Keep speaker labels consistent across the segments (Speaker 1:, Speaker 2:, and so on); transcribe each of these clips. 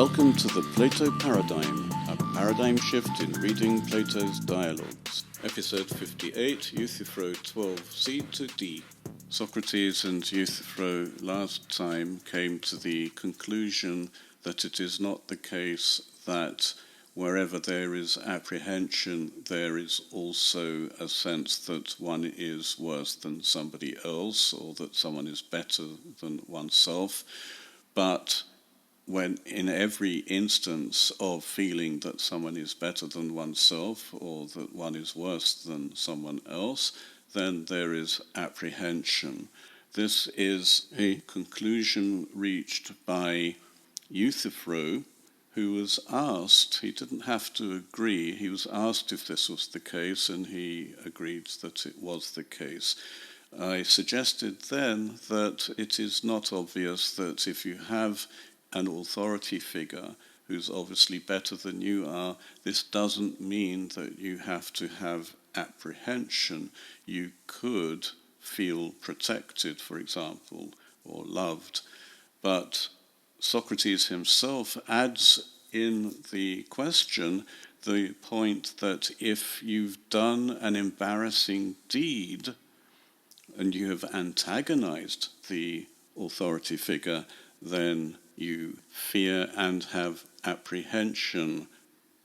Speaker 1: Welcome to the Plato Paradigm, a paradigm shift in reading Plato's dialogues. Episode 58, Euthyphro 12c to d. Socrates and Euthyphro last time came to the conclusion that it is not the case that wherever there is apprehension, there is also a sense that one is worse than somebody else, or that someone is better than oneself. But when in every instance of feeling that someone is better than oneself, or that one is worse than someone else, then there is apprehension. This is a conclusion reached by Euthyphro, who was asked, he didn't have to agree, he was asked if this was the case, and he agreed that it was the case. I suggested then that it is not obvious that if you have an authority figure who's obviously better than you are, this doesn't mean that you have to have apprehension. You could feel protected, for example, or loved, but Socrates himself adds in the question the point that if you've done an embarrassing deed and you have antagonized the authority figure, then you fear and have apprehension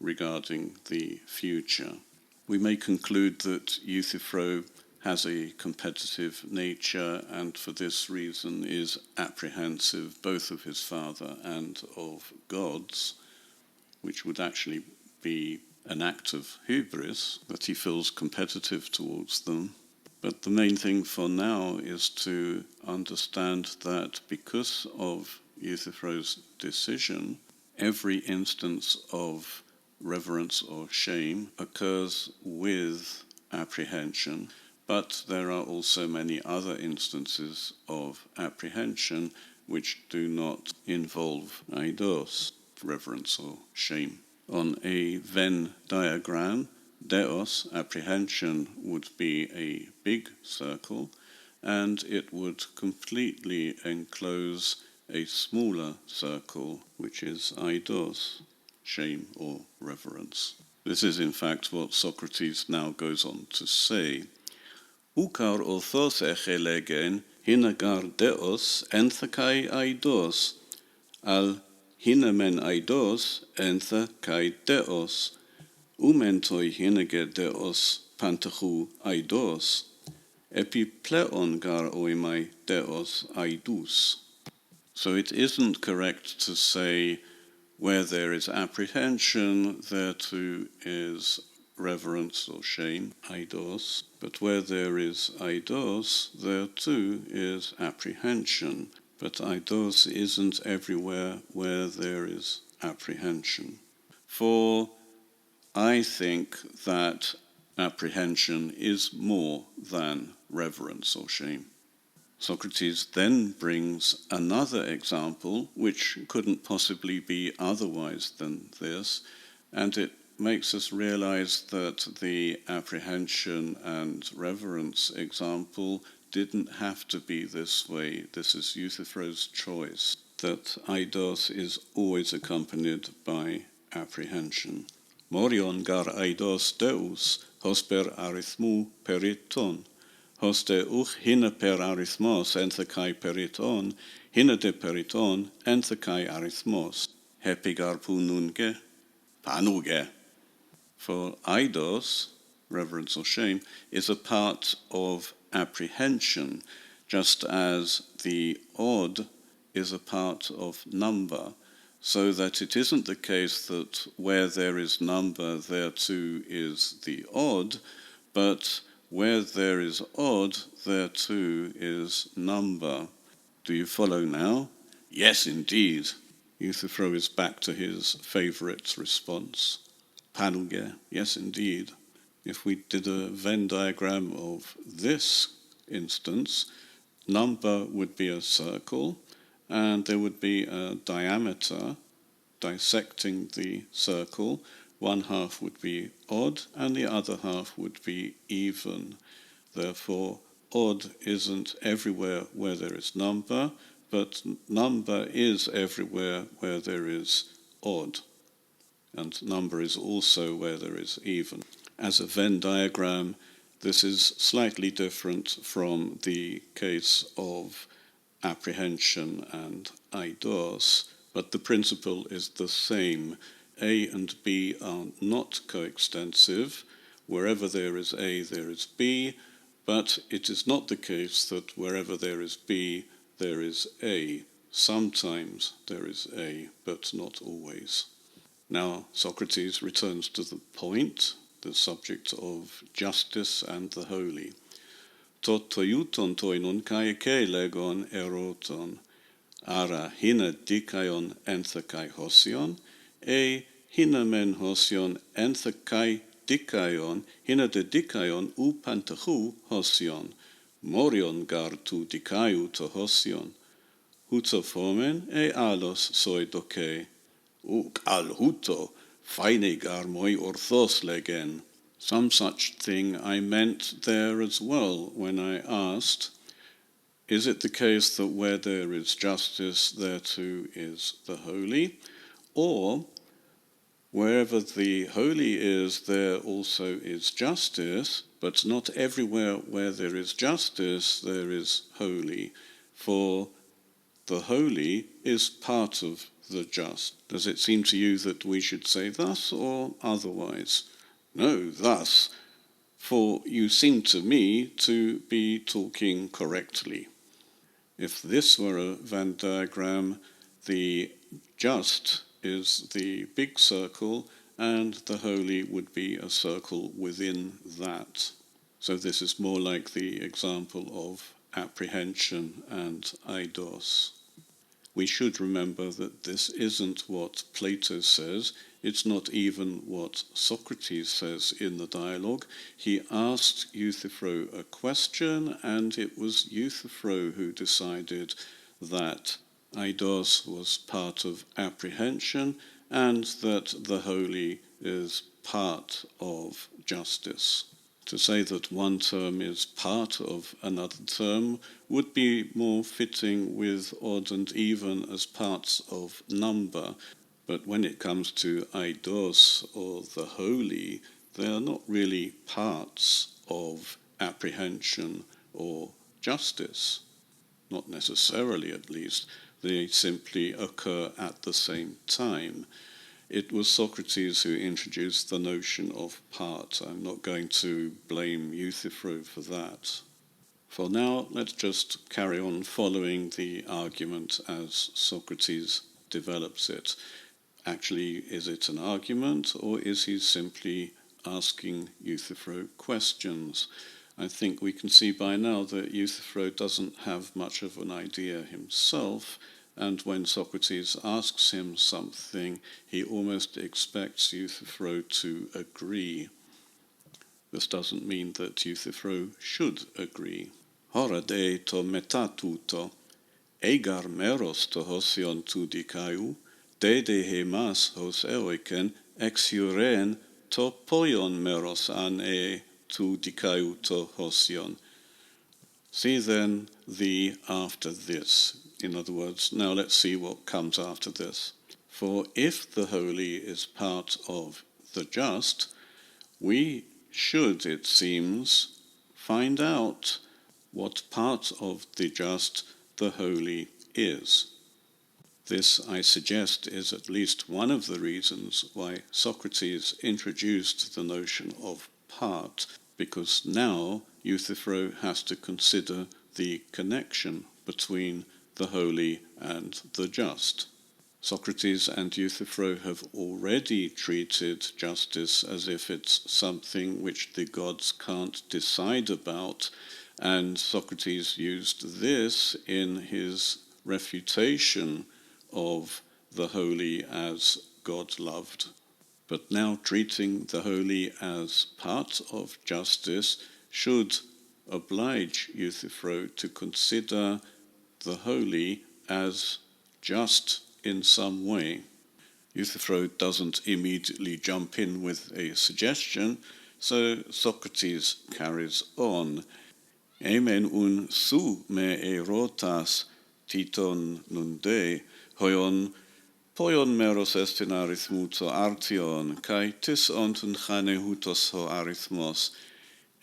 Speaker 1: regarding the future. We may conclude that Euthyphro has a competitive nature and for this reason is apprehensive both of his father and of gods, which would actually be an act of hubris, that he feels competitive towards them. But the main thing for now is to understand that because of Euthyphro's decision, every instance of reverence or shame occurs with apprehension, but there are also many other instances of apprehension which do not involve eidos, reverence or shame. On a Venn diagram, deos, apprehension, would be a big circle, and it would completely enclose a smaller circle, which is eidos, shame or reverence. This is in fact what Socrates now goes on to say. Ukar orthos echelegen hinagar deos enthakai eidos, al hinamen eidos enthakai deos, umentoi hinage deos pantachu eidos, epipleon gar oimai deos eidous. So it isn't correct to say where there is apprehension, there too is reverence or shame, eidos, but where there is eidos, there too is apprehension. But eidos isn't everywhere where there is apprehension. For I think that apprehension is more than reverence or shame. Socrates then brings another example, which couldn't possibly be otherwise than this, and it makes us realize that the apprehension and reverence example didn't have to be this way. This is Euthyphro's choice, that eidos is always accompanied by apprehension. Morion gar eidos deus, hosper arithmou periton. Hoste uch hina per arithmos enthecai periton, hina de periton enthecai arithmos. Hepigar pununge, panuge. For eidos, reverence or shame, is a part of apprehension, just as the odd is a part of number, so that it isn't the case that where there is number, there too is the odd, but where there is odd, there too is number. Do you follow now? Yes, indeed. Euthyphro is back to his favourite response. Panuge, yes, indeed. If we did a Venn diagram of this instance, number would be a circle, and there would be a diameter dissecting the circle. One half would be odd, and the other half would be even. Therefore, odd isn't everywhere where there is number, but number is everywhere where there is odd, and number is also where there is even. As a Venn diagram, this is slightly different from the case of apprehension and eidos, but the principle is the same. A and B are not coextensive. Wherever there is A, there is B, but it is not the case that wherever there is B, there is A. Sometimes there is A, but not always. Now Socrates returns to the point, the subject of justice and the holy. To toiuton toinon kai legon eroton, ara hina dikaion enthekai hosion, hina men hosion enthekai dikaion, hina de dikaion u pantahu hosion, morion gar tu dikaiu to hosion, huto fomen alos soi doke, uk al huto, faine gar moi orthos legen. Some such thing I meant there as well when I asked, is it the case that where there is justice, there too is the holy? Or, wherever the holy is, there also is justice, but not everywhere where there is justice, there is holy. For the holy is part of the just. Does it seem to you that we should say thus or otherwise? No, thus, for you seem to me to be talking correctly. If this were a Venn diagram, the just is the big circle and the holy would be a circle within that. So this is more like the example of apprehension and eidos. We should remember that this isn't what Plato says. It's not even what Socrates says in the dialogue. He asked Euthyphro a question, and it was Euthyphro who decided that eidos was part of apprehension and that the holy is part of justice. To say that one term is part of another term would be more fitting with odd and even as parts of number. But when it comes to eidos, or the holy, they are not really parts of apprehension or justice. Not necessarily, at least. They simply occur at the same time. It was Socrates who introduced the notion of part. I'm not going to blame Euthyphro for that. For now, let's just carry on following the argument as Socrates develops it. Actually, is it an argument, or is he simply asking Euthyphro questions? I think we can see by now that Euthyphro doesn't have much of an idea himself, and when Socrates asks him something, he almost expects Euthyphro to agree. This doesn't mean that Euthyphro should agree. Hora de to metatuto, egar meros to hosion tu dikaiu, de hemas hos eoiken exiuren to poion meros an tu dikaiu to hosion. See then the after this. In other words, now let's see what comes after this. For if the holy is part of the just, we should, it seems, find out what part of the just the holy is. This, I suggest, is at least one of the reasons why Socrates introduced the notion of part, because now Euthyphro has to consider the connection between the holy and the just. Socrates and Euthyphro have already treated justice as if it's something which the gods can't decide about, and Socrates used this in his refutation of the holy as God loved. But now treating the holy as part of justice should oblige Euthyphro to consider the holy as just in some way. Euthyphro doesn't immediately jump in with a suggestion, so Socrates carries on. Emen un su me erotas titon nunde, hoion Poion meros estin arithmuto artion, kai tis ontun chane hutos ho arithmos,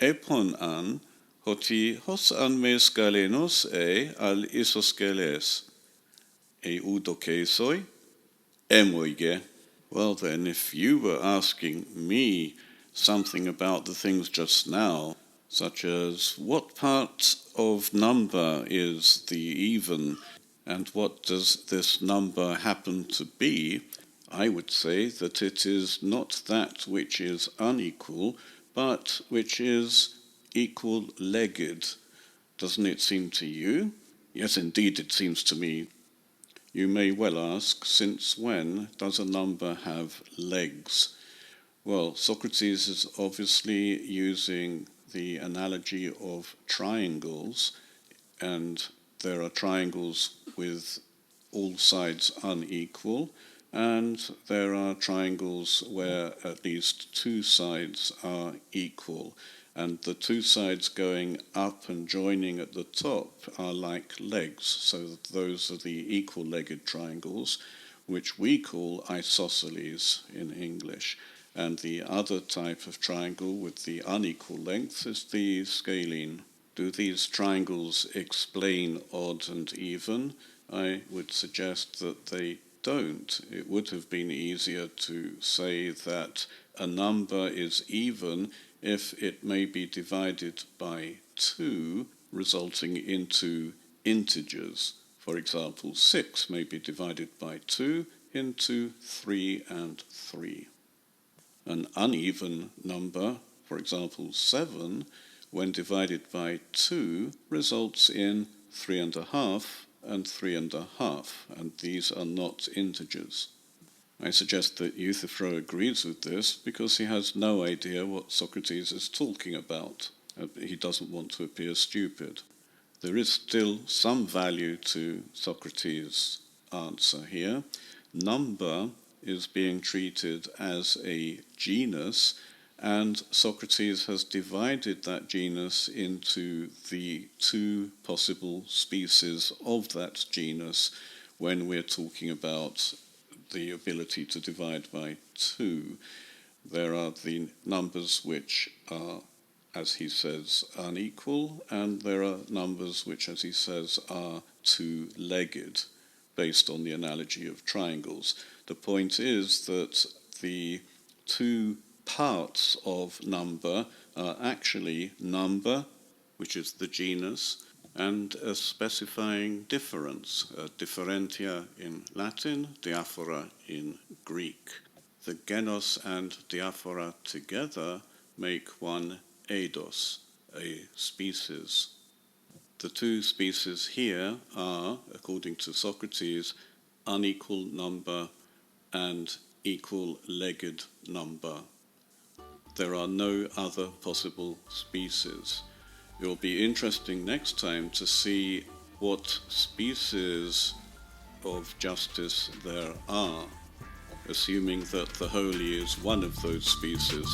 Speaker 1: epon an, hoti hos an me scalenos al isosceles, eudokeisoi, emoige. Well then, if you were asking me something about the things just now, such as what part of number is the even, and what does this number happen to be, I would say that it is not that which is unequal, but which is equal-legged. Doesn't it seem to you? Yes, indeed it seems to me. You may well ask, since when does a number have legs? Well, Socrates is obviously using the analogy of triangles, and there are triangles with all sides unequal, and there are triangles where at least two sides are equal, and the two sides going up and joining at the top are like legs, so that those are the equal-legged triangles, which we call isosceles in English. And the other type of triangle with the unequal length is the scalene. Do these triangles explain odd and even? I would suggest that they don't. It would have been easier to say that a number is even if it may be divided by 2, resulting into integers. For example, 6 may be divided by 2 into 3 and 3. An uneven number, for example 7, when divided by 2, results in 3.5 and 3.5, and these are not integers. I suggest that Euthyphro agrees with this because he has no idea what Socrates is talking about. He doesn't want to appear stupid. There is still some value to Socrates' answer here. Number is being treated as a genus, and Socrates has divided that genus into the two possible species of that genus when we're talking about the ability to divide by 2. There are the numbers which are, as he says, unequal, and there are numbers which, as he says, are two-legged, based on the analogy of triangles. The point is that the two parts of number are actually number, which is the genus, and a specifying difference, differentia in Latin, diaphora in Greek. The genus and diaphora together make one eidos, a species. The two species here are, according to Socrates, unequal number and equal-legged number. There are no other possible species. It will be interesting next time to see what species of justice there are, assuming that the holy is one of those species.